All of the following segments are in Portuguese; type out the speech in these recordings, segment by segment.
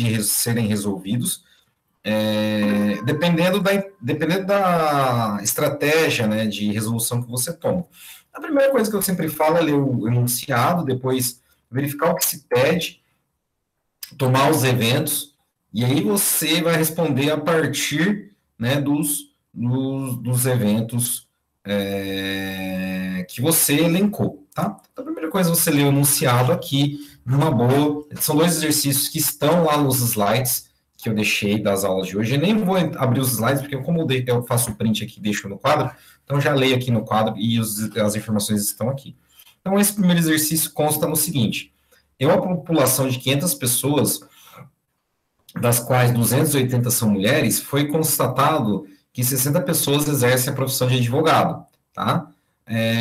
de serem resolvidos, dependendo da estratégia, né, de resolução que você toma. A primeira coisa que eu sempre falo é ler o enunciado, depois verificar o que se pede, tomar os eventos, e aí você vai responder a partir, né, dos eventos que você elencou, tá? Então, a primeira coisa é você ler o enunciado aqui, numa boa. São 2 exercícios que estão lá nos slides que eu deixei das aulas de hoje. Eu nem vou abrir os slides, porque como eu faço o print aqui e deixo no quadro, então já leio aqui no quadro e as informações estão aqui. Então, esse primeiro exercício consta no seguinte: em uma população de 500 pessoas, das quais 280 são mulheres, foi constatado que 60 pessoas exercem a profissão de advogado, tá?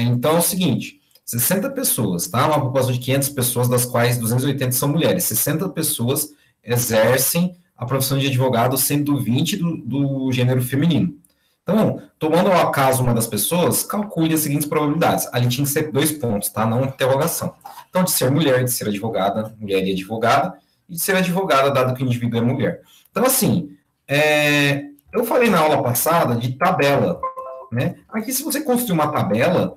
Então, é o seguinte, 60 pessoas, tá? Uma população de 500 pessoas, das quais 280 são mulheres. 60 pessoas exercem a profissão de advogado, sendo 20 do gênero feminino. Então, tomando ao acaso uma das pessoas, calcule as seguintes probabilidades. Ali tinha que ser 2 pontos, tá? Não interrogação. Então, de ser mulher, de ser advogada, mulher e advogada, e de ser advogada, dado que o indivíduo é mulher. Então, assim, eu falei na aula passada de tabela, né? Aqui, se você construir uma tabela,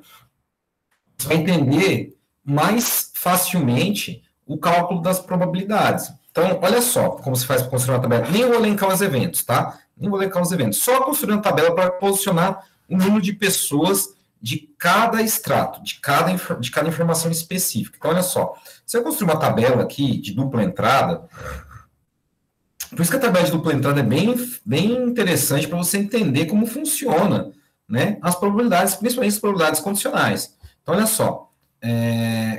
você vai entender mais facilmente o cálculo das probabilidades. Então, olha só como se faz para construir uma tabela. Nem vou elencar os eventos, tá? Nem vou elencar os eventos. Só construir uma tabela para posicionar o número de pessoas de cada extrato, de cada informação específica. Então, olha só. Se eu construir uma tabela aqui de dupla entrada, por isso que a tabela de dupla entrada é bem interessante para você entender como funciona, né, as probabilidades, principalmente as probabilidades condicionais. Então, olha só.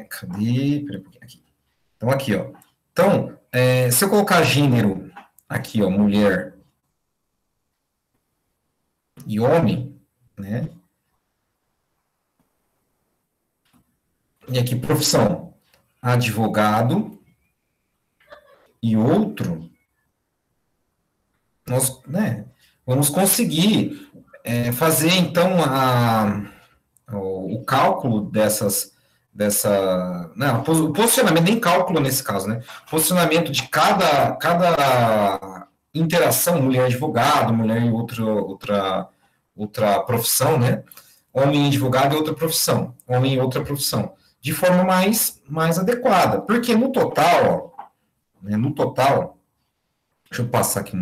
Cadê? Peraí um pouquinho aqui. Então, aqui, ó. Então, se eu colocar gênero aqui, ó, mulher e homem, né? E aqui, profissão, advogado e outro, nós, né, vamos conseguir fazer, então, o cálculo não, o posicionamento, nem cálculo nesse caso, né? Posicionamento de cada interação, mulher advogado, mulher em outra profissão, né? Homem advogado e outra profissão, homem em outra profissão, de forma mais adequada. Porque no total, ó, né, deixa eu passar aqui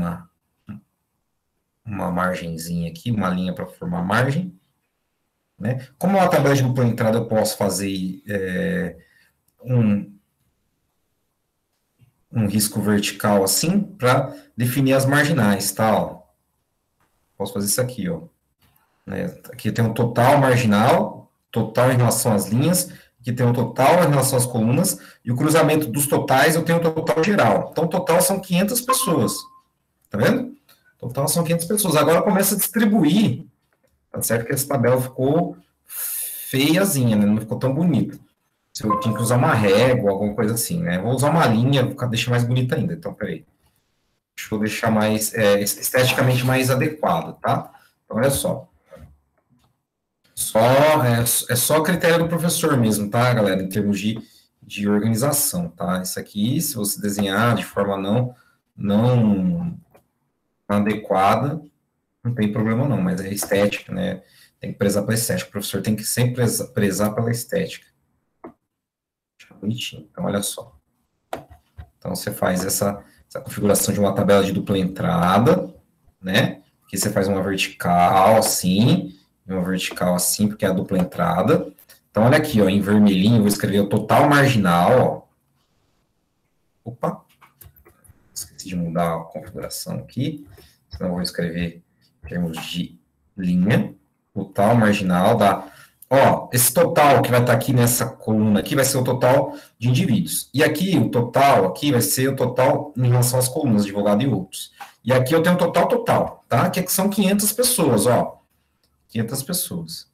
uma margenzinha aqui, uma linha para formar margem. Né? Como é uma tabela de dupla entrada, eu posso fazer um risco vertical assim, para definir as marginais, tá? Ó. Posso fazer isso aqui, ó. Né? Aqui tem um total marginal, total em relação às linhas, aqui tem um total em relação às colunas, e o cruzamento dos totais eu tenho o total geral. Então, o total são 500 pessoas. Tá vendo? O total são 500 pessoas. Agora começa a distribuir. Tá certo que essa tabela ficou feiazinha, né? Não ficou tão bonita. Eu tinha que usar uma régua, alguma coisa assim, né? Vou usar uma linha, deixar mais bonita ainda. Então, peraí. Deixa eu deixar mais, esteticamente mais adequado, tá? Então, olha só. É só critério do professor mesmo, tá, galera? Em termos de organização, tá? Isso aqui, se você desenhar de forma não adequada, não tem problema não, mas é estética, né? Tem que prezar pela estética. O professor tem que sempre prezar pela estética. Deixa bonitinho. Então, olha só. Então, você faz essa configuração de uma tabela de dupla entrada, né? Aqui você faz uma vertical assim, e uma vertical assim, porque é a dupla entrada. Então, olha aqui, ó, em vermelhinho, eu vou escrever o total marginal, ó. Opa! Esqueci de mudar a configuração aqui. Então, eu vou escrever em termos de linha, total marginal da... Ó, esse total que vai estar aqui nessa coluna aqui vai ser o total de indivíduos. E aqui, o total aqui vai ser o total em relação às colunas, advogado e outros. E aqui eu tenho o total, tá? Que são 500 pessoas, ó. 500 pessoas.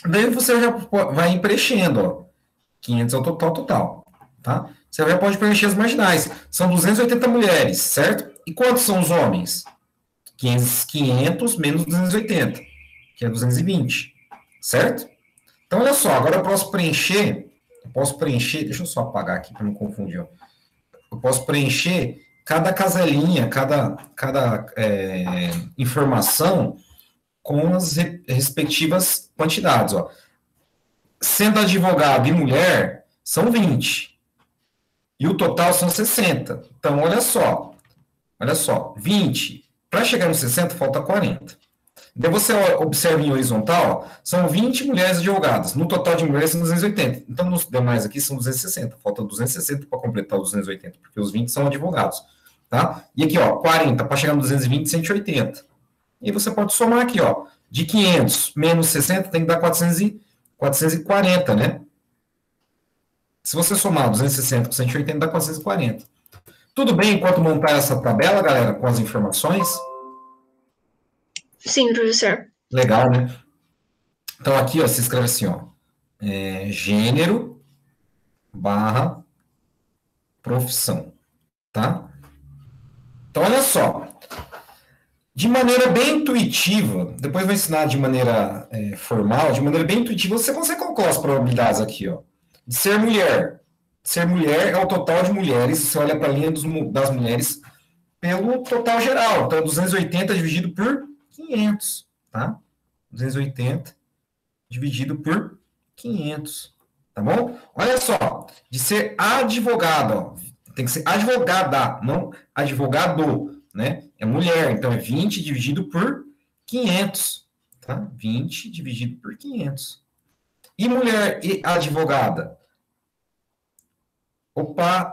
Daí você já vai preenchendo, ó. 500 é o total, tá? Você já pode preencher as marginais. São 280 mulheres, certo? E quantos são os homens? 500 menos 280, que é 220, certo? Então, olha só, agora eu posso preencher, deixa eu só apagar aqui para não confundir, ó. eu posso preencher cada caselinha, cada informação com as respectivas quantidades. Ó. Sendo advogado e mulher, são 20. E o total são 60. Então, olha só, 20. Para chegar no 60, falta 40. Daí você observa em horizontal, ó, são 20 mulheres advogadas. No total de mulheres são 280. Então, nos demais aqui são 260. Falta 260 para completar os 280, porque os 20 são advogados. Tá? E aqui, ó, 40, para chegar no 220, 180. E você pode somar aqui, ó, de 500 menos 60 tem que dar 440, né? Se você somar 260 com 180, dá 440. Tudo bem enquanto montar essa tabela, galera, com as informações? Sim, professor. Legal, né? Então, aqui, ó, se escreve assim, ó, gênero barra profissão, tá? Então, olha só. De maneira bem intuitiva, depois eu vou ensinar de maneira formal, de maneira bem intuitiva, você consegue calcular as probabilidades aqui, ó. De ser mulher. Ser mulher é o total de mulheres, você olha para a linha das mulheres pelo total geral. Então, 280 dividido por 500, tá? 280 dividido por 500, tá bom? Olha só, de ser advogado, ó, tem que ser advogada, não advogado, né? É mulher, então é 20 dividido por 500, tá? 20 dividido por 500. E mulher e advogada? Opa,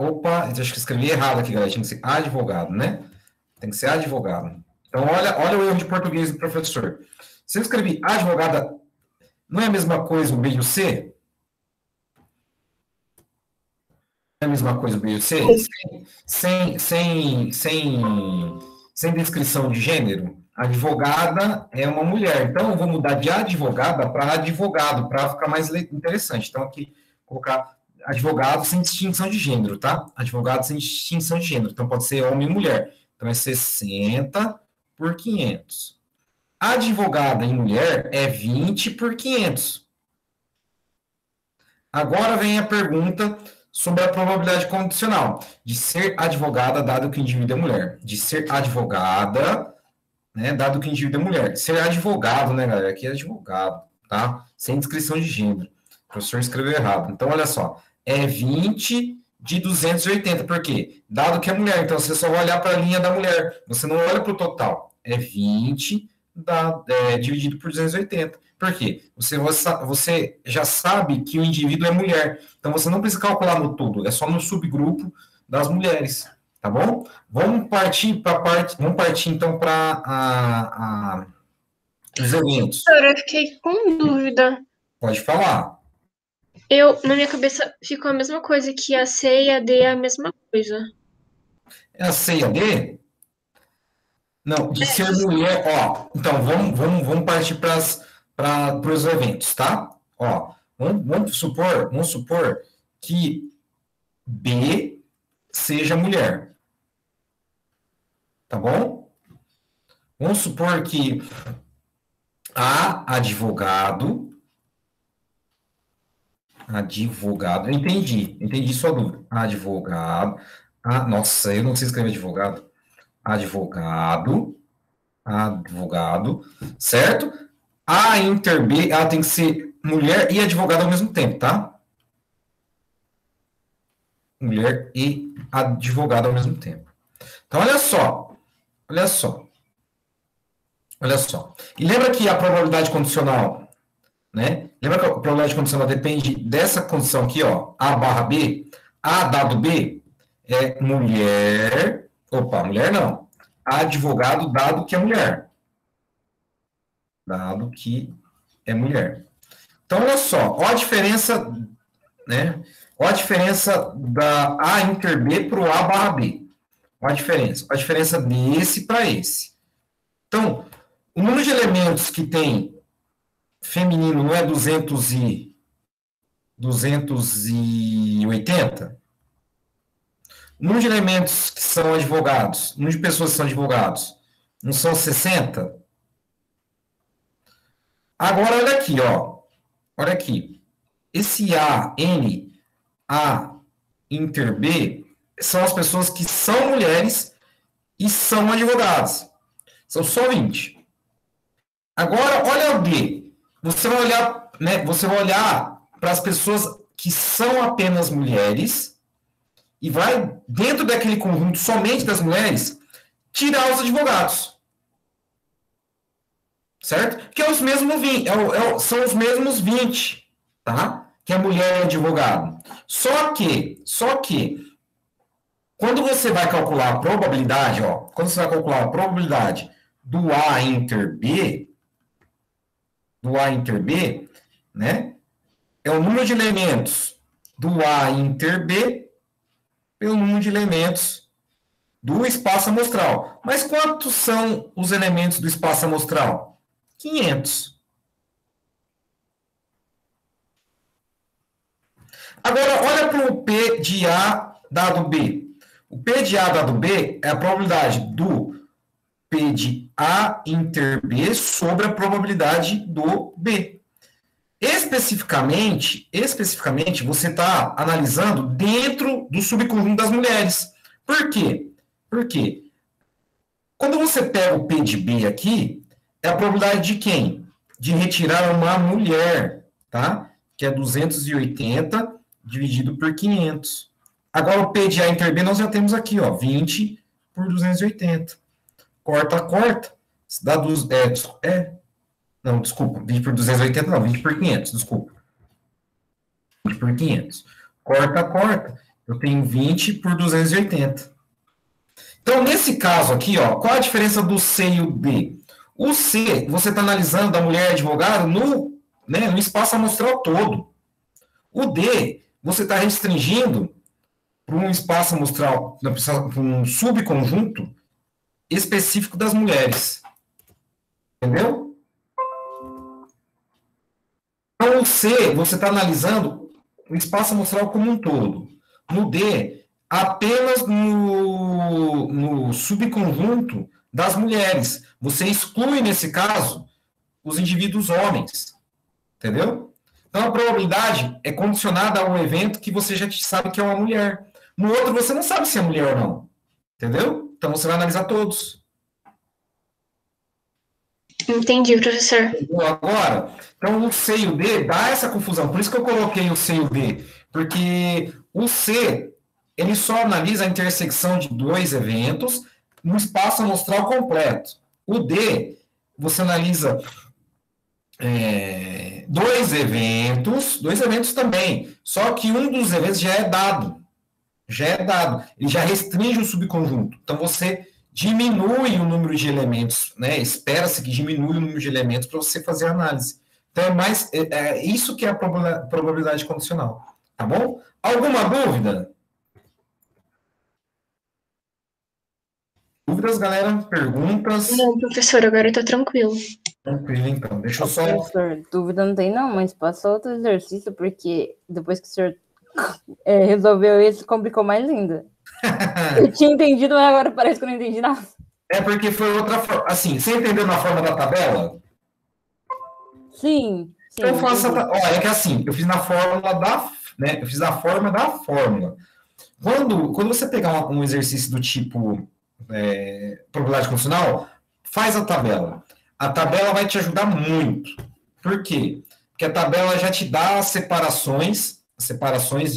acho que escrevi errado aqui, galera, tinha que ser advogado, né? Tem que ser advogado. Então, olha o erro de português do professor. Se eu escrevi advogada, não é a mesma coisa o B e o C? Não é a mesma coisa o B e o C? Sem descrição de gênero? Advogada é uma mulher. Então, eu vou mudar de advogada para advogado, para ficar mais interessante. Então, aqui, colocar advogado sem distinção de gênero, tá? Advogado sem distinção de gênero. Então, pode ser homem e mulher. Então, é 60 por 500. Advogada em mulher é 20 por 500. Agora vem a pergunta sobre a probabilidade condicional de ser advogada, dado que o indivíduo é mulher. De ser advogada, né, dado que o indivíduo é mulher. Ser advogado, né, galera? Aqui é advogado, tá? Sem descrição de gênero. O professor escreveu errado. Então, olha só. É 20 de 280. Por quê? Dado que é mulher. Então, você só vai olhar para a linha da mulher. Você não olha para o total. É 20 dividido por 280. Por quê? Você já sabe que o indivíduo é mulher. Então, você não precisa calcular no todo. É só no subgrupo das mulheres. Tá bom? Vamos partir então para os eventos. Professor, eu fiquei com dúvida. Pode falar. Na minha cabeça ficou a mesma coisa, que a C e a D é a mesma coisa. É a C e a D? Não, de ser mulher, ó. Então, vamos partir para os eventos, tá? Ó, vamos supor que B seja mulher. Tá bom? Vamos supor que A, advogado, entendi sua dúvida. Advogado, nossa, eu não sei escrever advogado, certo? A inter B, ela tem que ser mulher e advogado ao mesmo tempo, tá? Mulher e advogado ao mesmo tempo. Então, olha só. E lembra que a probabilidade condicional, né? Lembra que a probabilidade condicional depende dessa condição aqui, ó, A barra B? A dado B é mulher, mulher não, advogado dado que é mulher. Dado que é mulher. Então, olha só, olha a diferença, né? Olha a diferença da A inter B para o A barra B. Olha a diferença desse para esse. Então, o número de elementos que tem feminino não é 280? O número de elementos que são advogados, o número de pessoas que são advogados, não são 60? Agora, olha aqui, ó. Olha aqui. Esse A, N, A inter B, são as pessoas que são mulheres e são advogados. São só 20. Agora, olha o D. Você vai olhar, né, você vai olhar para as pessoas que são apenas mulheres e vai, dentro daquele conjunto somente das mulheres, tirar os advogados. Certo? Que é os mesmos 20, são os mesmos 20, tá? Que a mulher é advogado. Só que, quando você vai calcular a probabilidade, quando você vai calcular a probabilidade do A inter B, né? É o número de elementos do A inter B pelo número de elementos do espaço amostral. Mas quantos são os elementos do espaço amostral? 500. Agora, olha para o P de A dado B. O P de A dado B é a probabilidade do P de A inter B sobre a probabilidade do B. Especificamente, você está analisando dentro do subconjunto das mulheres. Por quê? Porque quando você pega o P de B aqui, é a probabilidade de quem? De retirar uma mulher, tá? Que é 280 dividido por 500. Agora, o P de A inter B nós já temos aqui, 20 por 280. Corta. Dá não, desculpa. 20 por 280, não. 20 por 500, desculpa. 20 por 500. Corta. Eu tenho 20 por 280. Então, nesse caso aqui, qual a diferença do C e o D? O C, você está analisando a mulher advogada no espaço amostral todo. O D, você está restringindo para um espaço amostral, para um subconjunto específico das mulheres. Entendeu? Então, o C, você está analisando o espaço amostral como um todo. No D, apenas no subconjunto das mulheres. Você exclui, nesse caso, os indivíduos homens. Entendeu? Então, a probabilidade é condicionada a um evento que você já sabe que é uma mulher. No outro, você não sabe se é mulher ou não. Entendeu? Então, você vai analisar todos. Entendi, professor. Agora, então o C e o D dá essa confusão. Por isso que eu coloquei o C e o D. Porque o C, ele só analisa a intersecção de dois eventos no espaço amostral completo. O D, você analisa dois eventos também. Só que um dos eventos já é dado. Ele já restringe o subconjunto. Então, você diminui o número de elementos, né? Espera-se que diminui o número de elementos para você fazer a análise. Então, isso que é a probabilidade condicional. Tá bom? Alguma dúvida? Dúvidas, galera? Perguntas? Não, professor, agora eu tô tranquilo. Tranquilo, então. Deixa eu só... Professor, dúvida não tem não, mas passou outro exercício, porque depois que o senhor resolveu esse, complicou mais ainda. Eu tinha entendido, mas agora parece que eu não entendi nada. É porque foi outra forma. Assim, você entendeu na forma da tabela? Sim. Então faça. Olha, é que assim, eu fiz na fórmula da. Né, eu fiz a forma da fórmula. Quando você pegar um exercício do tipo probabilidade condicional, faz a tabela. A tabela vai te ajudar muito. Por quê? Porque a tabela já te dá as separações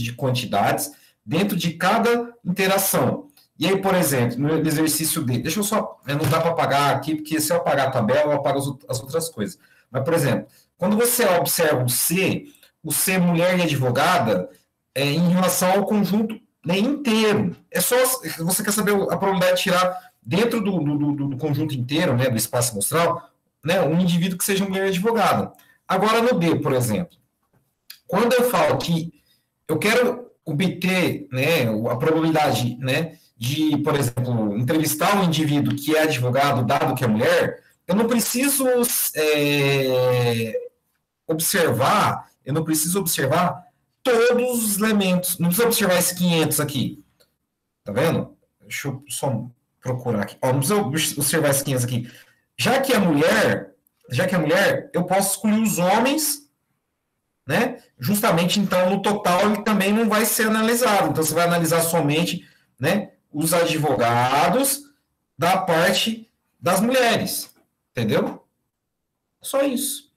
de quantidades dentro de cada interação. E aí, por exemplo, no exercício D, deixa eu só, não dá para apagar aqui, porque se eu apagar a tabela, eu apago as outras coisas. Mas, por exemplo, quando você observa o C mulher e advogada, em relação ao conjunto inteiro. É só, você quer saber a probabilidade de tirar dentro do conjunto inteiro, né, do espaço amostral, né, um indivíduo que seja mulher e advogada. Agora, no D, por exemplo, quando eu falo que eu quero obter, né, a probabilidade, né, de, por exemplo, entrevistar um indivíduo que é advogado, dado que é mulher, eu não preciso observar todos os elementos, não precisa observar esses 500 aqui, tá vendo? Deixa eu só procurar aqui, não precisa observar esses 500 aqui. Já que é mulher, eu posso excluir os homens, né? Justamente, então, no total, ele também não vai ser analisado. Então, você vai analisar somente né, os advogados da parte das mulheres. Entendeu? Só isso.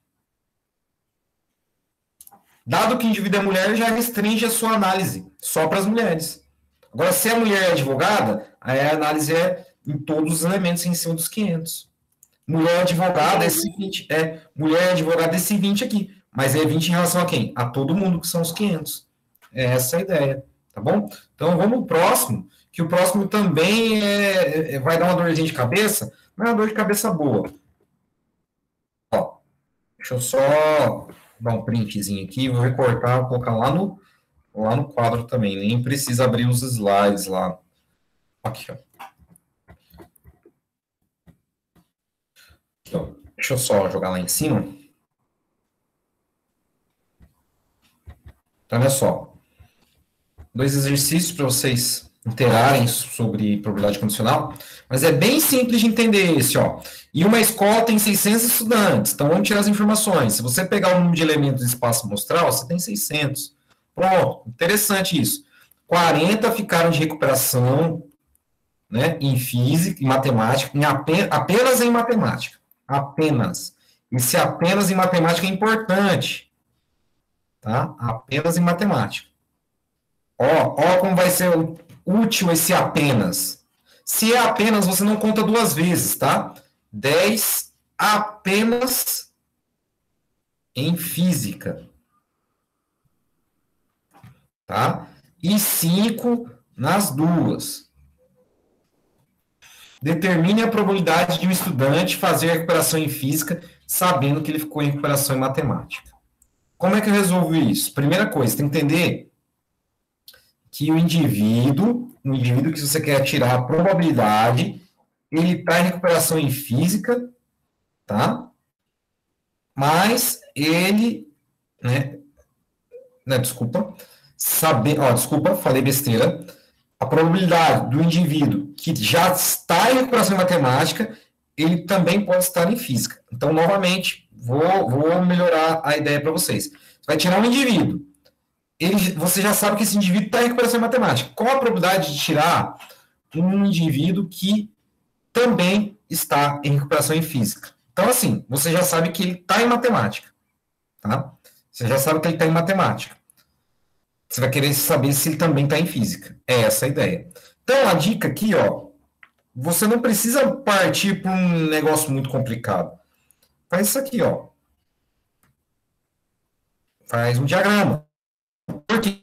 Dado que o indivíduo é mulher, já restringe a sua análise só para as mulheres. Agora, se a mulher é advogada, aí a análise é em todos os elementos em cima dos 500. Mulher advogada é esse 20, mulher advogada é esse 20 aqui, mas é 20 em relação a quem? A todo mundo, que são os 500. É essa a ideia, tá bom? Então, vamos pro próximo, que o próximo também vai dar uma dorzinha de cabeça, mas é uma dor de cabeça boa. Ó, deixa eu só dar um printzinho aqui, vou recortar, vou colocar lá no quadro também, nem precisa abrir os slides lá. Aqui, ó. Deixa eu só jogar lá em cima. Então, olha só. 2 exercícios para vocês interarem sobre probabilidade condicional, mas é bem simples de entender esse, ó. E uma escola tem 600 estudantes, então vamos tirar as informações. Se você pegar o número de elementos do espaço amostral, você tem 600. Pronto, interessante isso. 40 ficaram de recuperação, né, em física, em matemática, apenas em matemática. Apenas. Esse apenas em matemática é importante. Tá? Apenas em matemática. Ó como vai ser útil esse apenas. Se é apenas, você não conta 2 vezes, tá? 10 apenas em física. Tá? E 5 nas duas. Determine a probabilidade de um estudante fazer a recuperação em física, sabendo que ele ficou em recuperação em matemática. Como é que eu resolvo isso? Primeira coisa, tem que entender que o indivíduo que você quer tirar a probabilidade, ele está em recuperação em física, tá? Mas ele, desculpa, falei besteira. A probabilidade do indivíduo que já está em recuperação em matemática, ele também pode estar em física. Então, novamente, vou melhorar a ideia para vocês. Você vai tirar um indivíduo. Você já sabe que esse indivíduo está em recuperação em matemática. Qual a probabilidade de tirar um indivíduo que também está em recuperação em física? Então, assim, você já sabe que ele está em matemática. Tá? Você já sabe que ele está em matemática. Você vai querer saber se ele também está em física. É essa a ideia. Então, a dica aqui, ó, você não precisa partir para um negócio muito complicado. Faz isso aqui, ó. Faz um diagrama. Porque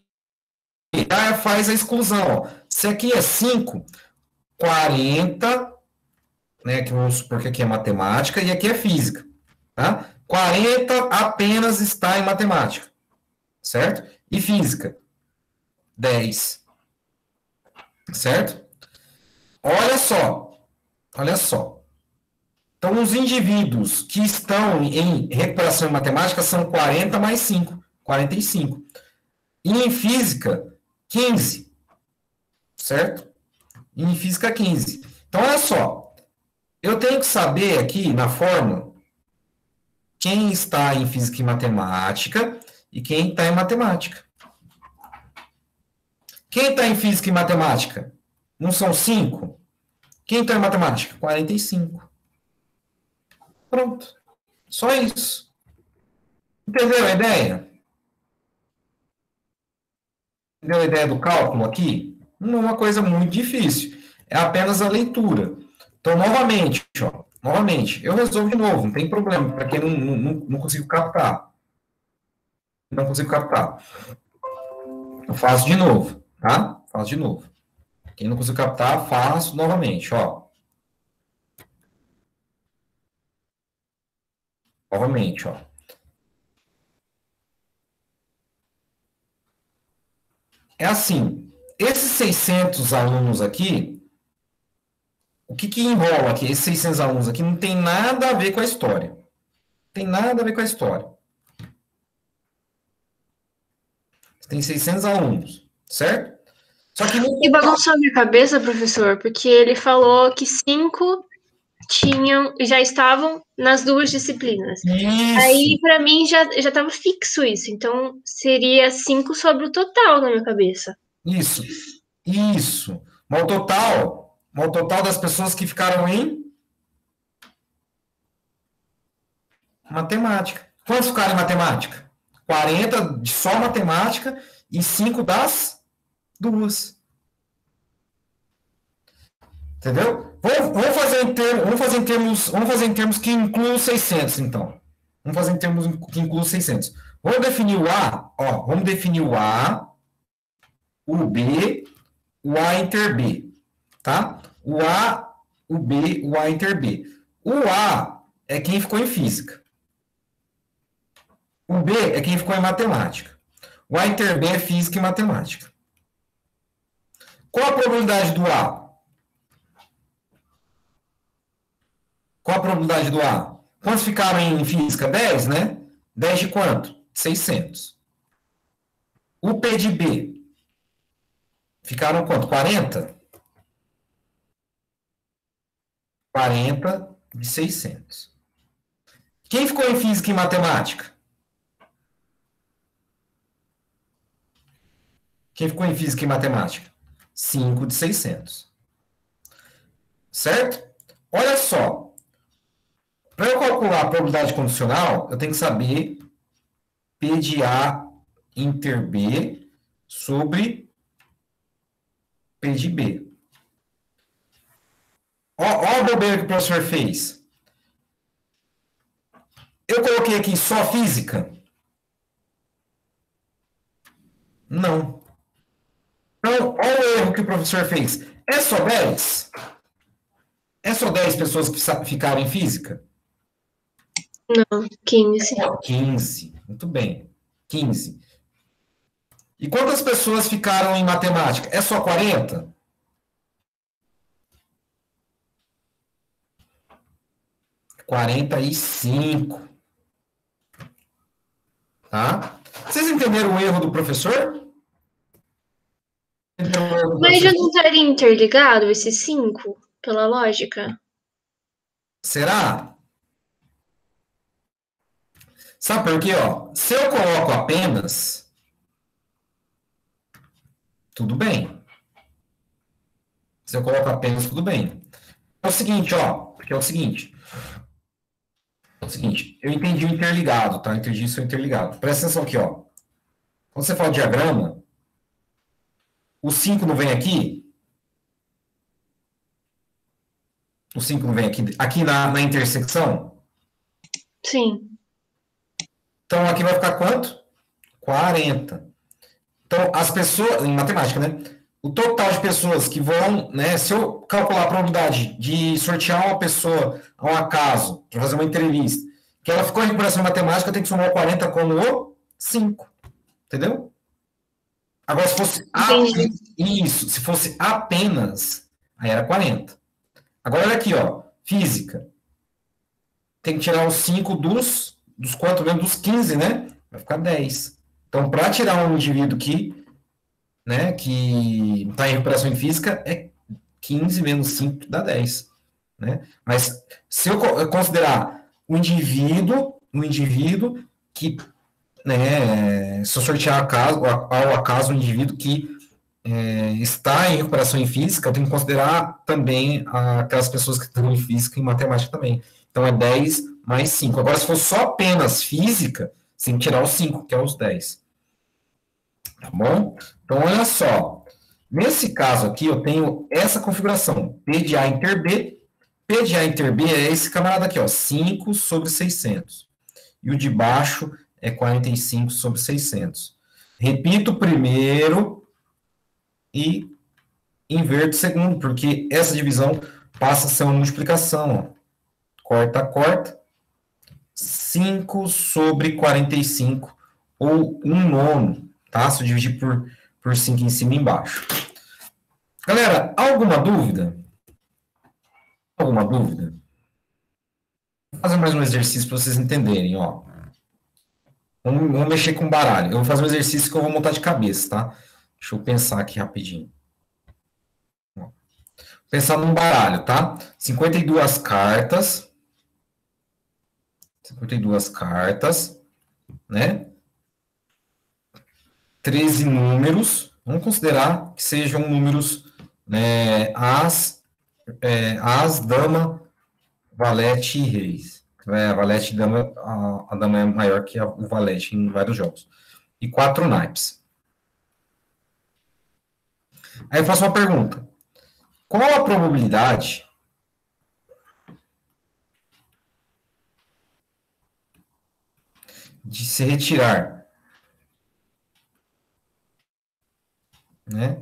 faz a exclusão, ó. Se aqui é 5, 40, né, que vamos supor que aqui é matemática, e aqui é física. Tá? 40 apenas está em matemática. Certo? E física, 10. Certo? Olha só. Então, os indivíduos que estão em recuperação em matemática são 40 mais 5, 45. E em física, 15. Certo? E em física, 15. Então, olha só. Eu tenho que saber aqui, na fórmula, quem está em física e matemática e quem está em matemática. Quem está em física e matemática? Não são 5? Quem está em matemática? 45. Pronto. Só isso. Entendeu a ideia? Entendeu a ideia do cálculo aqui? Não é uma coisa muito difícil. É apenas a leitura. Então, novamente, eu resolvo de novo, não tem problema, para quem não consigo captar. Não consigo captar. Eu faço de novo, tá? Faço de novo. Quem não conseguiu captar, faço novamente, ó. Novamente, ó. É assim, esses 600 alunos aqui, o que enrola aqui? Esses 600 alunos aqui não tem nada a ver com a história. Não tem nada a ver com a história. Tem 600 alunos, certo? Só que E bagunçou minha cabeça, professor, porque ele falou que 5 já estavam nas 2 disciplinas. Isso. Aí, para mim, já estava fixo isso. Então, seria 5 sobre o total na minha cabeça. Isso. Mas o total das pessoas que ficaram em matemática. Quantos ficaram em matemática? 40 de só matemática e 5 das duas. Entendeu? Vamos fazer em termos que incluam 600, então. Vamos fazer em termos que incluam 600. Vamos definir o A, ó, vamos definir o A, o B, o A inter B, tá? O A, o B, o A inter B. O A é quem ficou em física. O B é quem ficou em matemática. O A inter B é física e matemática. Qual a probabilidade do A? Qual a probabilidade do A? Quantos ficaram em física? 10, né? 10 de quanto? 600. O P de B? Ficaram quanto? 40? 40 de 600. Quem ficou em física e matemática? Quem ficou em física e matemática? 5 de 600. Certo? Olha só. Para eu calcular a probabilidade condicional, eu tenho que saber P de A inter B sobre P de B. Ó a bobeira que o professor fez. Eu coloquei aqui só física? Não. Então, olha o erro que o professor fez. É só 10? É só 10 pessoas que ficaram em física? Não, 15. 15. Muito bem. 15. E quantas pessoas ficaram em matemática? É só 40? Quarenta e 45. Tá? Vocês entenderam o erro do professor? Mas já não estaria interligado esses 5, pela lógica? Será? Sabe por quê? Ó, se eu coloco apenas, tudo bem. Se eu coloco apenas, tudo bem. É o seguinte, ó. Porque é o seguinte. Eu entendi o interligado, tá? Eu entendi isso interligado. Presta atenção aqui, ó. Quando você fala diagrama, o 5 não vem aqui? O 5 não vem aqui na intersecção? Sim. Então, aqui vai ficar quanto? 40. Então, as pessoas, em matemática, né? O total de pessoas que vão, né? Se eu calcular a probabilidade de sortear uma pessoa ao acaso, para fazer uma entrevista, que ela ficou em recuperação matemática, eu tenho que somar o 40 com o 5. Entendeu? Agora, se fosse isso, se fosse apenas, aí era 40. Agora, olha aqui, ó. Física. Tem que tirar os 5 dos quanto mesmo? Dos 15, né? Vai ficar 10. Então, para tirar um indivíduo né, que está em recuperação em física, é 15 menos 5 que dá 10. Né? Mas se eu considerar um indivíduo que, né, se eu sortear ao acaso um indivíduo que está em recuperação em física, eu tenho que considerar também aquelas pessoas que estão em física e em matemática também. Então, é 10 mais 5. Agora, se for só apenas física, você tem que tirar os 5, que é os 10. Tá bom? Então, olha só. Nesse caso aqui, eu tenho essa configuração. P de A inter B. P de A inter B é esse camarada aqui, ó, 5 sobre 600. E o de baixo é 45 sobre 600. Repito o primeiro e inverto o segundo, porque essa divisão passa a ser uma multiplicação. Ó. Corta, corta. 5 sobre 45, ou 1/9. Tá? Se eu dividir por 5 em cima e embaixo. Galera, alguma dúvida? Alguma dúvida? Vou fazer mais um exercício para vocês entenderem, ó. Vamos mexer com baralho. Eu vou fazer um exercício que eu vou montar de cabeça, tá? Deixa eu pensar aqui rapidinho. Ó. Pensar num baralho, tá? 52 cartas. 52 cartas, né? 13 números. Vamos considerar que sejam números As, dama, valete e reis. A valete e dama, a dama é maior que o valete em vários jogos. E 4 naipes. Aí eu faço uma pergunta. Qual a probabilidade de se retirar, né,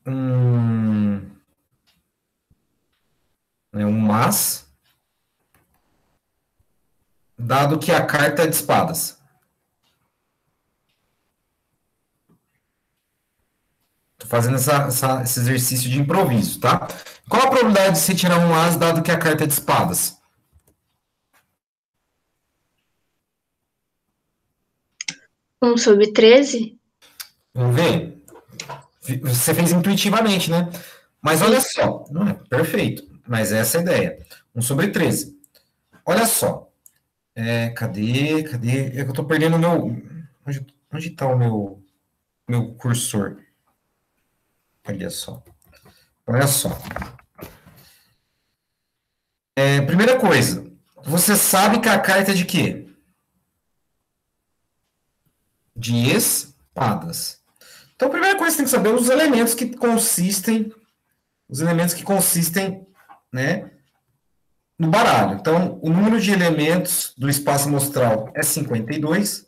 um mas, dado que a carta é de espadas? Estou fazendo esse exercício de improviso, tá? Qual a probabilidade de se tirar um as, dado que a carta é de espadas? Um sobre 13? Vamos ver? Você fez intuitivamente, né? Mas olha só, não é perfeito, mas essa é a ideia. 1 sobre 13. Olha só. Cadê? É que eu estou perdendo o meu... Onde está o meu cursor? Olha só. Primeira coisa, você sabe que a carta é de quê? De espadas. Então, a primeira coisa que você tem que saber é os elementos que consistem, né, no baralho. Então, o número de elementos do espaço amostral é 52,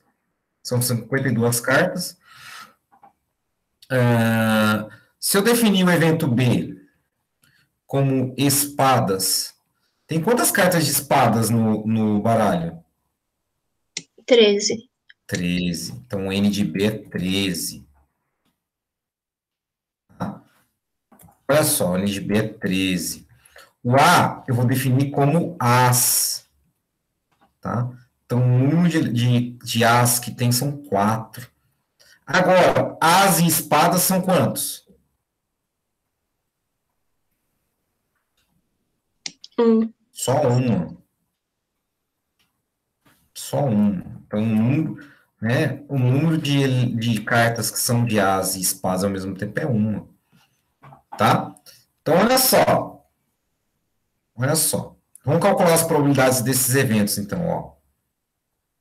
são 52 cartas. Se eu definir o evento B como espadas, tem quantas cartas de espadas no baralho? 13. 13. Então, o N de B é 13. Olha só, o N de B é 13. O A eu vou definir como as. Tá? Então, o número de as que tem são 4. Agora, as e espadas são quantos? 1. Só uma. Então, o número de cartas que são de as e espadas ao mesmo tempo é 1. Tá? Então, olha só. Vamos calcular as probabilidades desses eventos, então, ó.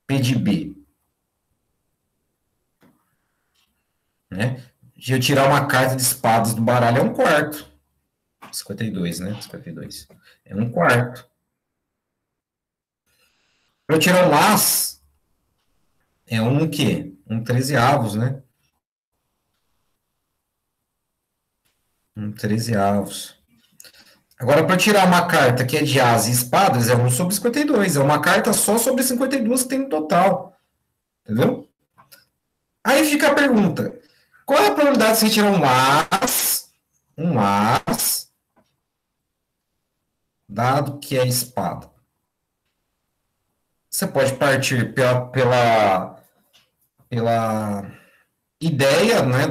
P de B. Né? De eu tirar uma carta de espadas do baralho é 1/4. 52, né? 52. É 1/4. Para eu tirar um as, é o quê? 1/13, né? 1/13. Agora, para eu tirar uma carta que é de as e espadas, é 1 sobre 52. É uma carta só sobre 52 que tem no total. Entendeu? Aí fica a pergunta. Qual é a probabilidade de você tirar um as, dado que é espada? Você pode partir pela ideia, né,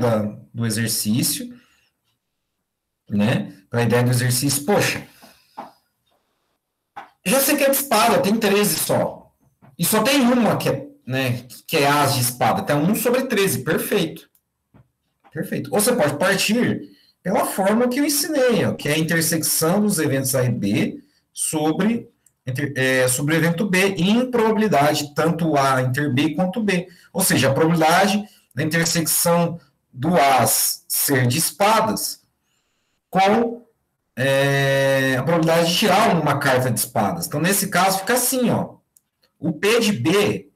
do exercício, né? Pela ideia do exercício, poxa, já sei que é de espada, tem 13 só. E só tem uma que é as de espada. Então, 1 sobre 13, perfeito. Perfeito. Ou você pode partir pela forma que eu ensinei, ó, que é a intersecção dos eventos A e B sobre o evento B em probabilidade, tanto A inter B quanto B. Ou seja, a probabilidade da intersecção do As ser de espadas com a probabilidade de tirar uma carta de espadas. Então, nesse caso, fica assim, ó. O P de B,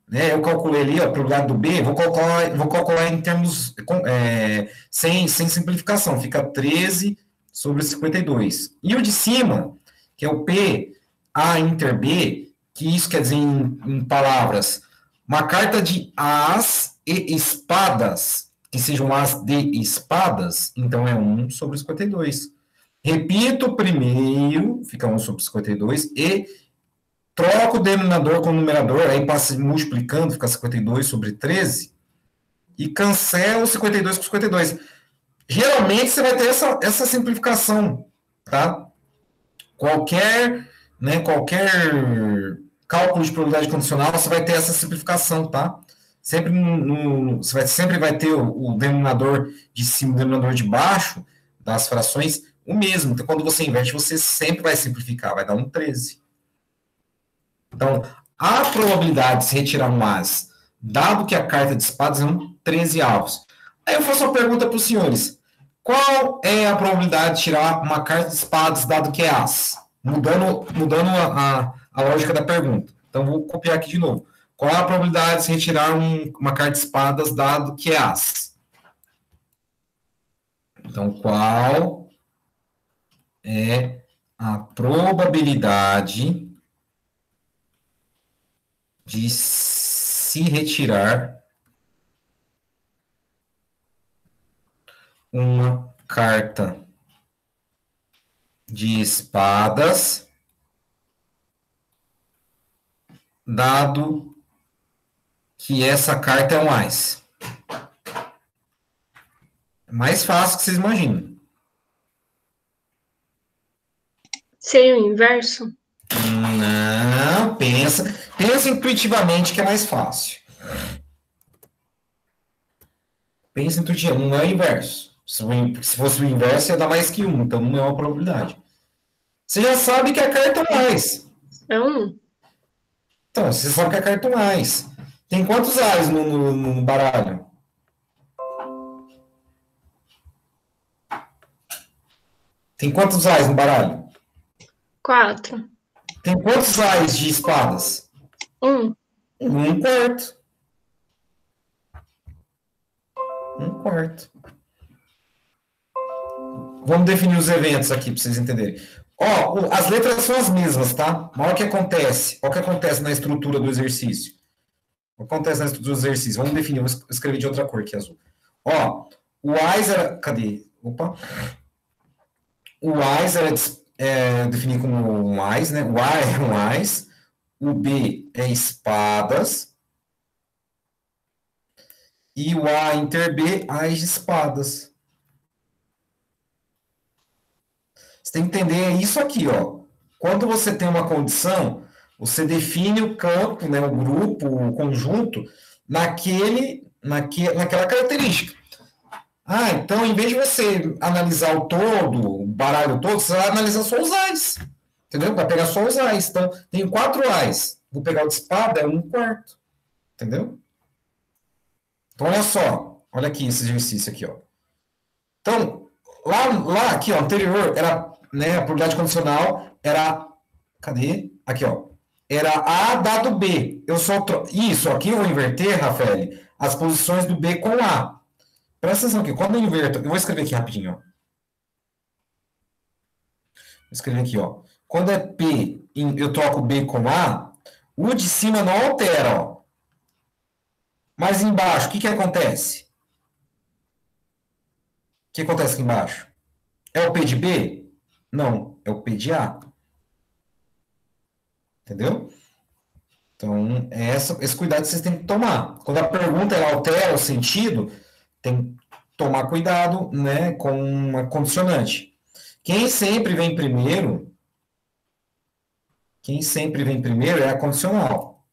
né, eu calculei ali a probabilidade do B, vou calcular em termos sem simplificação, fica 13 sobre 52. E o de cima, que é o P A inter B, que isso quer dizer em palavras, uma carta de as e espadas, que sejam as de espadas, então é 1 sobre 52. Repito o primeiro, fica 1 sobre 52, e troco o denominador com o numerador, aí passa multiplicando, fica 52 sobre 13, e cancelo 52 com 52. Geralmente você vai ter essa simplificação, tá? Qualquer cálculo de probabilidade condicional, você vai ter essa simplificação, tá? Você sempre vai ter o denominador de cima e o denominador de baixo das frações o mesmo. Então, quando você inverte, você sempre vai simplificar, vai dar um 13. Então, a probabilidade de se retirar um as, dado que a carta de espadas é um 13 avos. Aí eu faço uma pergunta para os senhores. Qual é a probabilidade de tirar uma carta de espadas, dado que é as? Mudando a lógica da pergunta. Então, vou copiar aqui de novo. Qual é a probabilidade de se retirar uma carta de espadas, dado que é as? Então, qual é a probabilidade de se retirar uma carta de espadas, dado que essa carta é um as? É mais fácil que vocês imaginam. Seria o inverso? Não, pensa intuitivamente que é mais fácil. Pensa intuitivamente, não é o inverso. Se fosse o inverso, ia dar mais que um, então não é uma probabilidade. Você já sabe que a carta é mais. É um. Então, você sabe que a carta é mais. Tem quantos as no baralho? Tem quantos as no baralho? 4. Tem quantos as de espadas? 1. Um quarto. Um quarto. Vamos definir os eventos aqui para vocês entenderem. Ó, as letras são as mesmas, tá? Mas olha o que acontece. Olha o que acontece na estrutura do exercício. O que acontece na estrutura do exercício? Vamos definir. Vou escrever de outra cor aqui, azul. Ó, o AIS era... Cadê? Opa. O AIS era definido como um AIS, né? O A é um AIS. O B é espadas. E o A inter B, AIS de espadas. Você tem que entender isso aqui, ó. Quando você tem uma condição, você define o campo, né, o grupo, o conjunto, naquela característica. Ah, então, em vez de você analisar o todo, o baralho todo, você vai analisar só os ais. Entendeu? Vai pegar só os ais. Então, tem 4 ais. Vou pegar o de espada, é 1/4. Entendeu? Então, olha só. Olha aqui esse exercício aqui, ó. Então, lá aqui, ó, anterior, era, né, a probabilidade condicional era... Cadê? Aqui, ó. Era A dado B. Isso, aqui eu vou inverter, Rafael, as posições do B com A. Presta atenção aqui. Quando eu inverto... Eu vou escrever aqui rapidinho, ó. Vou escrever aqui, ó. Quando é P, eu troco B com A, o de cima não altera, ó. Mas embaixo, o que acontece? O que acontece aqui embaixo? É o P de B? Não, é o P de A. Entendeu? Então, esse cuidado que vocês têm que tomar. Quando a pergunta ela altera o sentido, tem que tomar cuidado, né, com uma condicionante. Quem sempre vem primeiro é a condicional.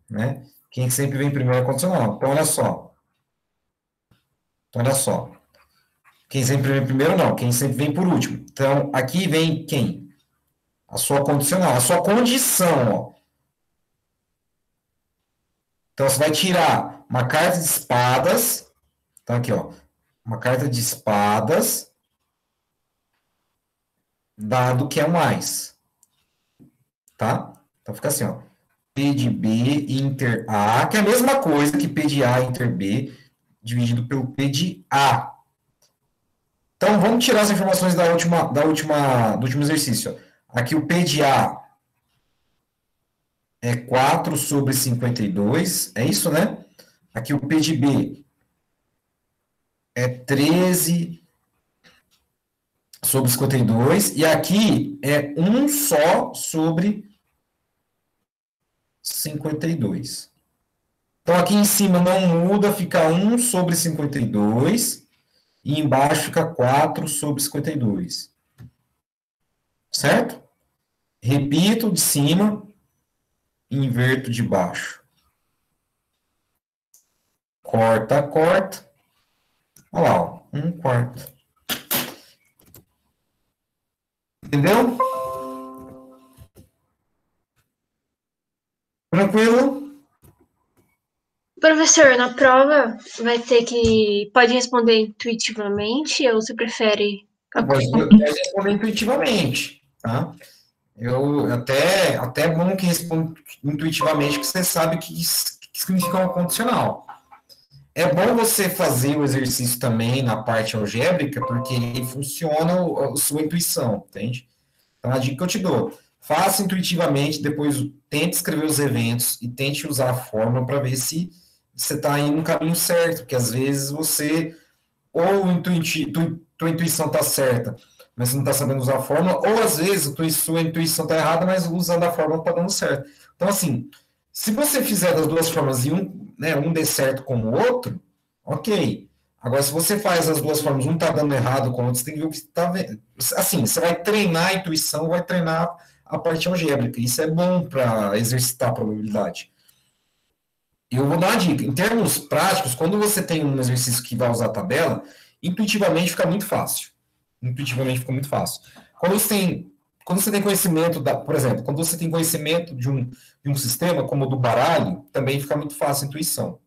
Né? Quem sempre vem primeiro é a condicional. Então, olha só. Quem sempre vem primeiro, não. Quem sempre vem por último. Então, aqui vem quem? A sua condicional. A sua condição, ó. Então, você vai tirar uma carta de espadas. Então, aqui, ó. Uma carta de espadas, dado que é um AIS. Tá? Então, fica assim, ó. P de B inter A, que é a mesma coisa que P de A inter B, dividido pelo P de A. Então, vamos tirar as informações do último exercício. Ó. Aqui o P de A é 4 sobre 52, é isso, né? Aqui o P de B é 13 sobre 52, e aqui é 1 só sobre 52. Então, aqui em cima não muda, fica 1 sobre 52, e embaixo fica 4 sobre 52. Certo? Repito de cima, inverto de baixo. Corta, corta. Olha lá, ó, 1/4. Entendeu? Tranquilo? Professor, na prova vai ter que. Pode responder intuitivamente ou você prefere. Pode responder intuitivamente, tá? Até é bom que responda intuitivamente, que você sabe o que significa uma condicional. É bom você fazer o exercício também na parte algébrica, porque aí funciona a sua intuição, entende? Então, a dica que eu te dou, faça intuitivamente, depois tente escrever os eventos e tente usar a fórmula para ver se você está indo no caminho certo, porque às vezes você, ou tua intuição está certa, mas você não está sabendo usar a fórmula, ou às vezes sua intuição está errada, mas usando a fórmula está dando certo. Então, assim, se você fizer das duas formas e um dê certo com o outro, ok. Agora, se você faz as duas formas, um está dando errado com o outro, você tem que ver o que está vendo. Assim, você vai treinar a intuição, vai treinar a parte algébrica. Isso é bom para exercitar a probabilidade. Eu vou dar uma dica. Em termos práticos, quando você tem um exercício que vai usar a tabela, intuitivamente fica muito fácil. Intuitivamente fica muito fácil. Quando você tem conhecimento, por exemplo, quando você tem conhecimento de um sistema, como o do baralho, também fica muito fácil a intuição.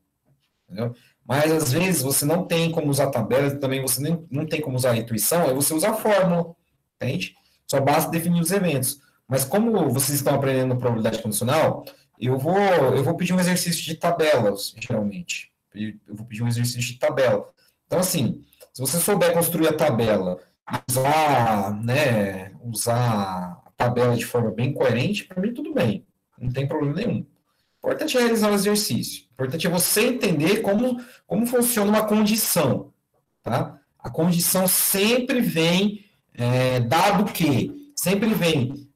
Entendeu? Mas, às vezes, você não tem como usar a tabela, também você não tem como usar a intuição, aí você usa a fórmula, entende? Só basta definir os eventos. Mas como vocês estão aprendendo probabilidade condicional, eu vou pedir um exercício de tabelas, geralmente. Eu vou pedir um exercício de tabela. Então, assim, se você souber construir a tabela, usar a tabela de forma bem coerente, para mim tudo bem. Não tem problema nenhum. O importante é realizar o exercício. O importante é você entender como funciona uma condição. Tá? A condição sempre vem dado que. Sempre vem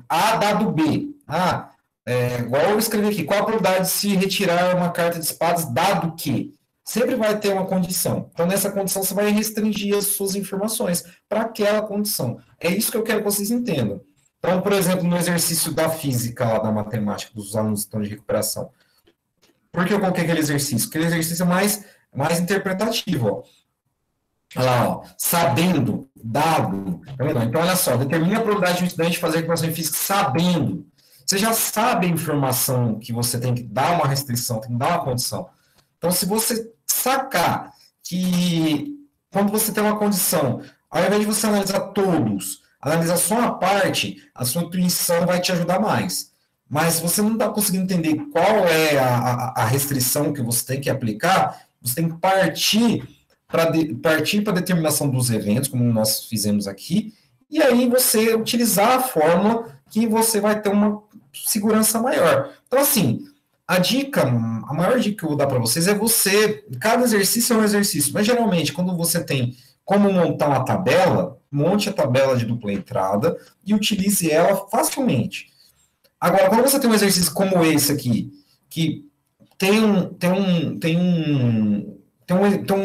A dado B. Igual eu escrevi aqui. Qual a probabilidade de se retirar uma carta de espadas dado que? Sempre vai ter uma condição. Então, nessa condição, você vai restringir as suas informações para aquela condição. É isso que eu quero que vocês entendam. Então, por exemplo, no exercício da física, lá da matemática, dos alunos que estão de recuperação. Por que eu coloquei aquele exercício? Aquele exercício é mais interpretativo. Ó. Olha lá, ó, sabendo, dado. Tá vendo? Então, olha só, determina a probabilidade de um estudante fazer recuperação em física sabendo. Você já sabe a informação que você tem que dar uma restrição, tem que dar uma condição. Então, se você sacar que quando você tem uma condição, ao invés de você analisar todos, analisar só uma parte, a sua intuição vai te ajudar mais. Mas se você não está conseguindo entender qual é a restrição que você tem que aplicar, você tem que partir para a determinação dos eventos, como nós fizemos aqui, e aí você utilizar a fórmula que você vai ter uma segurança maior. Então, assim, a maior dica que eu vou dar para vocês é cada exercício é um exercício, mas geralmente, quando você tem como montar uma tabela, monte a tabela de dupla entrada e utilize ela facilmente. Agora, quando você tem um exercício como esse aqui, que tem um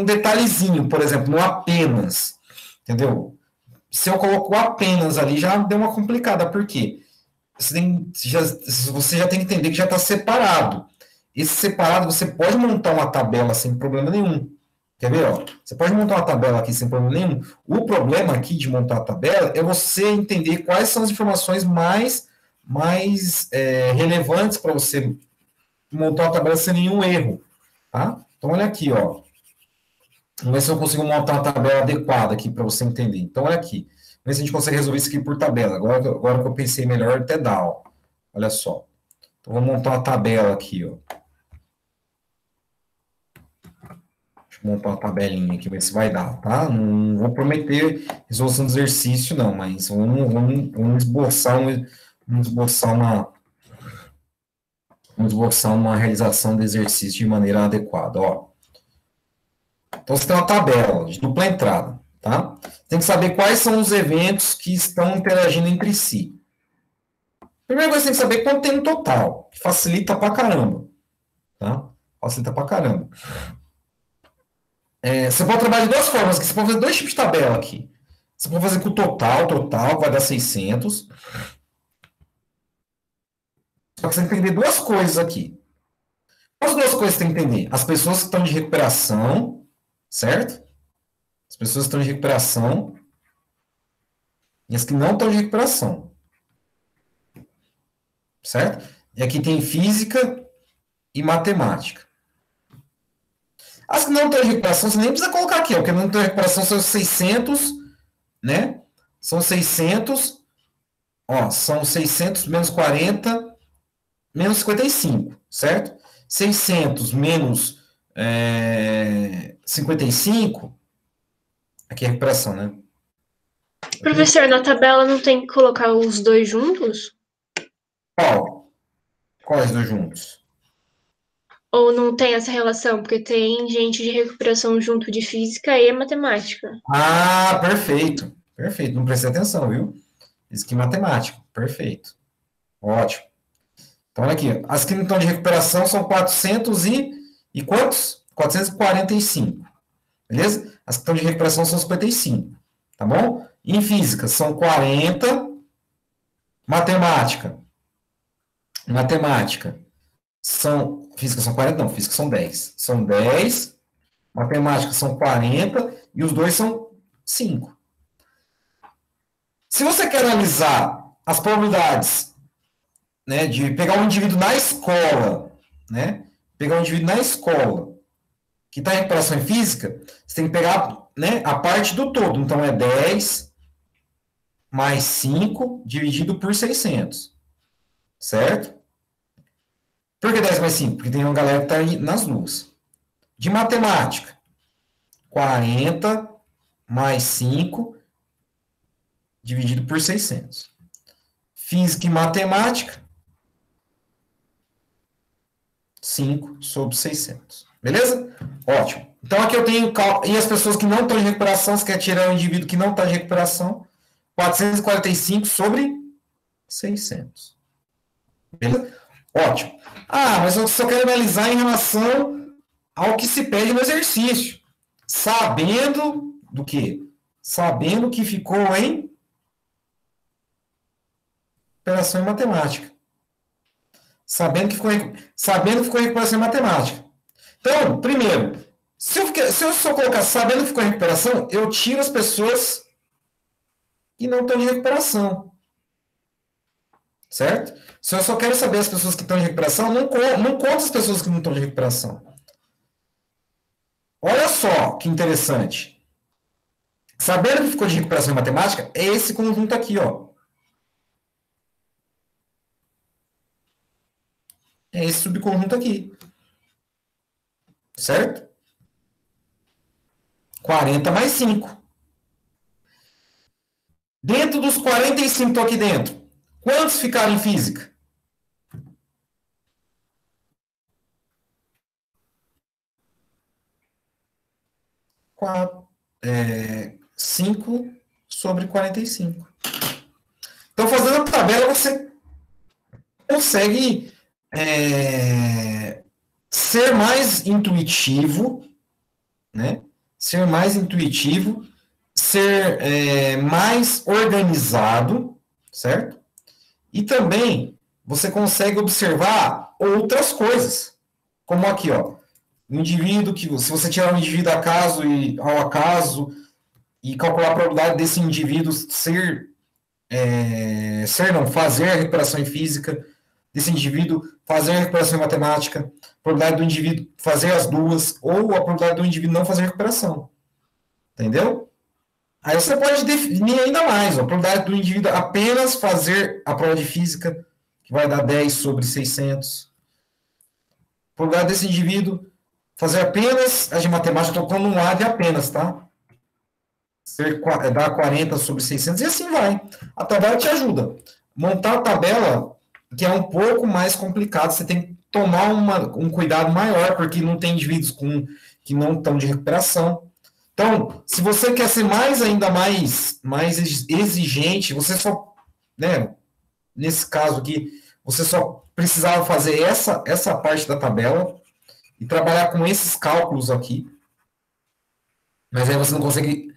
detalhezinho, por exemplo, no apenas, entendeu? Se eu coloco apenas ali, já deu uma complicada, por quê? Você já tem que entender que já está separado. Esse separado, você pode montar uma tabela sem problema nenhum. Quer ver? Ó? Você pode montar uma tabela aqui sem problema nenhum. O problema aqui de montar a tabela é você entender quais são as informações mais relevantes para você montar uma tabela sem nenhum erro. Tá? Então, olha aqui, ó. Vamos ver se eu consigo montar uma tabela adequada aqui para você entender. Então, olha aqui. Vamos ver se a gente consegue resolver isso aqui por tabela. Agora que eu pensei melhor, até dá, ó. Olha só. Então, vamos montar uma tabela aqui, ó. Deixa eu montar uma tabelinha aqui, ver se vai dar, tá? Não vou prometer resolução do exercício, não, mas vamos esboçar uma realização do exercício de maneira adequada, ó. Então, você tem uma tabela de dupla entrada, tá? Tem que saber quais são os eventos que estão interagindo entre si. Primeira coisa, você tem que saber quanto tem no total, que facilita pra caramba, tá? Facilita pra caramba. Você pode trabalhar de duas formas, você pode fazer dois tipos de tabela aqui. Você pode fazer com o total, vai dar 600. Só que você tem que entender duas coisas aqui. Quais duas coisas você tem que entender? As pessoas que estão de recuperação, certo? As pessoas que estão de recuperação. E e as que não estão de recuperação. Certo? E aqui tem física e matemática. As que não estão de recuperação, você nem precisa colocar aqui, porque não estão de recuperação são 600, né? São 600, ó, são 600 menos 40, menos 55, certo? 600 menos 55, aqui é recuperação, né? Professor, na tabela não tem que colocar os dois juntos? Qual? Quais dois juntos? Ou não tem essa relação? Porque tem gente de recuperação junto de física e matemática. Ah, perfeito. Perfeito. Não prestei atenção, viu? Isso que é matemática. Perfeito. Ótimo. Então, olha aqui. As que não estão de recuperação são 400 e quantos? 445. Beleza? As que estão de recuperação são 55. Tá bom? Em física são 40. Matemática. Matemática. Física são 40, não. Física são 10. São 10. Matemática são 40. E os dois são 5. Se você quer analisar as probabilidades, né, de pegar um indivíduo na escola, né, pegar um indivíduo na escola que está em recuperação em física, você tem que pegar, né, a parte do todo. Então, é 10 mais 5 dividido por 600. Certo? Por que 10 mais 5? Porque tem uma galera que está aí nas duas. De matemática, 40 mais 5 dividido por 600. Física e matemática, 5 sobre 600. Beleza? Ótimo. Então, aqui eu tenho... E as pessoas que não estão em recuperação, você quer tirar um indivíduo que não está em recuperação, 445 sobre 600. Beleza? Ótimo. Ah, mas eu só quero analisar em relação ao que se pede no exercício. Sabendo do quê? Sabendo que ficou em recuperação em matemática. Sabendo que ficou em recuperação em matemática. Então, primeiro, se eu só colocar sabendo que ficou em recuperação, eu tiro as pessoas que não estão em recuperação. Certo? Se eu só quero saber as pessoas que estão em recuperação, não conto as pessoas que não estão de recuperação. Olha só que interessante. Sabendo que ficou de recuperação em matemática, é esse conjunto aqui, ó. É esse subconjunto aqui. Certo? 40 mais 5. Dentro dos 45 que estão aqui dentro, quantos ficaram em física? 5 sobre 45. Então, fazendo a tabela, você consegue ser mais intuitivo, né? Ser mais intuitivo, ser mais organizado, certo? E também você consegue observar outras coisas, como aqui, ó, um indivíduo que, se você tirar um indivíduo ao acaso e calcular a probabilidade desse indivíduo fazer a recuperação em física, desse indivíduo fazer a recuperação em matemática, a probabilidade do indivíduo fazer as duas, ou a probabilidade do indivíduo não fazer a recuperação. Entendeu? Aí você pode definir ainda mais, ó, a probabilidade do indivíduo apenas fazer a prova de física, que vai dar 10 sobre 600. A probabilidade desse indivíduo fazer apenas a de matemática, estou colocando um A de apenas, tá? Dá 40 sobre 600, e assim vai. A tabela te ajuda. Montar a tabela, que é um pouco mais complicado, você tem que tomar um cuidado maior, porque não tem indivíduos que não estão de recuperação. Então, se você quer ser ainda mais exigente, você só, né, nesse caso aqui, você só precisava fazer essa parte da tabela e trabalhar com esses cálculos aqui. Mas aí você não consegue,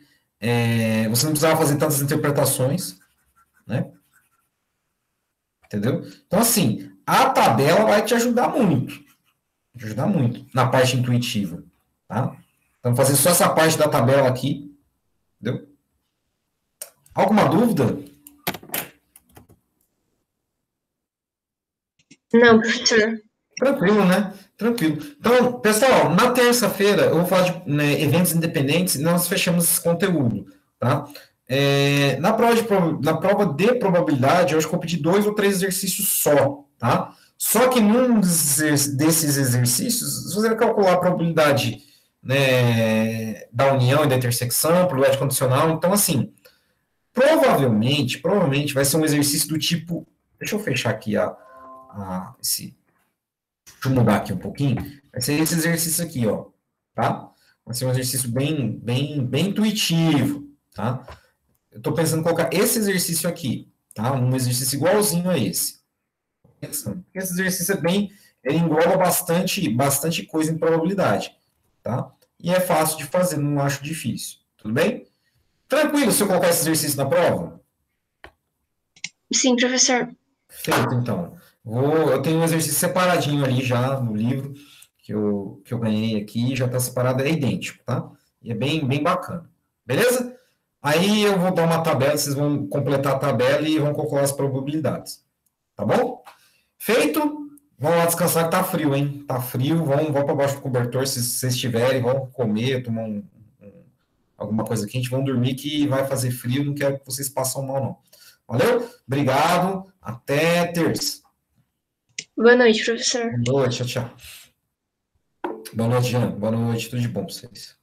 você não precisava fazer tantas interpretações, né? Entendeu? Então, assim, a tabela vai te ajudar muito. Na parte intuitiva, tá? Então, fazer só essa parte da tabela aqui, entendeu? Alguma dúvida? Não, professor. Tranquilo, né? Tranquilo. Então, pessoal, na terça-feira eu vou falar de eventos independentes e nós fechamos esse conteúdo, tá? Na prova de probabilidade, eu acho que eu pedi 2 ou 3 exercícios só, tá? Só que num desses exercícios, se você calcular a probabilidade, né, da união e da intersecção, probabilidade condicional, então, assim, provavelmente vai ser um exercício do tipo... Deixa eu fechar aqui esse... Deixa eu mudar aqui um pouquinho. Vai ser esse exercício aqui, ó, tá? Vai ser um exercício bem intuitivo, tá? Eu estou pensando em colocar esse exercício aqui, tá? Um exercício igualzinho a esse. Esse exercício ele engloba bastante coisa em probabilidade, tá? E é fácil de fazer, não acho difícil. Tudo bem? Tranquilo se eu colocar esse exercício na prova? Sim, professor. Feito, então. Eu tenho um exercício separadinho ali já no livro, que eu ganhei aqui, já está separado, é idêntico, tá? E é bem bacana. Beleza? Aí eu vou dar uma tabela, vocês vão completar a tabela e vão calcular as probabilidades. Tá bom? Feito? Vão lá descansar que tá frio, hein? Tá frio, vão para baixo do cobertor se vocês estiverem, vão comer, tomar alguma coisa quente, vão dormir que vai fazer frio, não quero que vocês passem mal, não. Valeu? Obrigado. Até terça. Boa noite, professor. Boa noite, tchau. Boa noite, Jean. Boa noite, tudo de bom para vocês.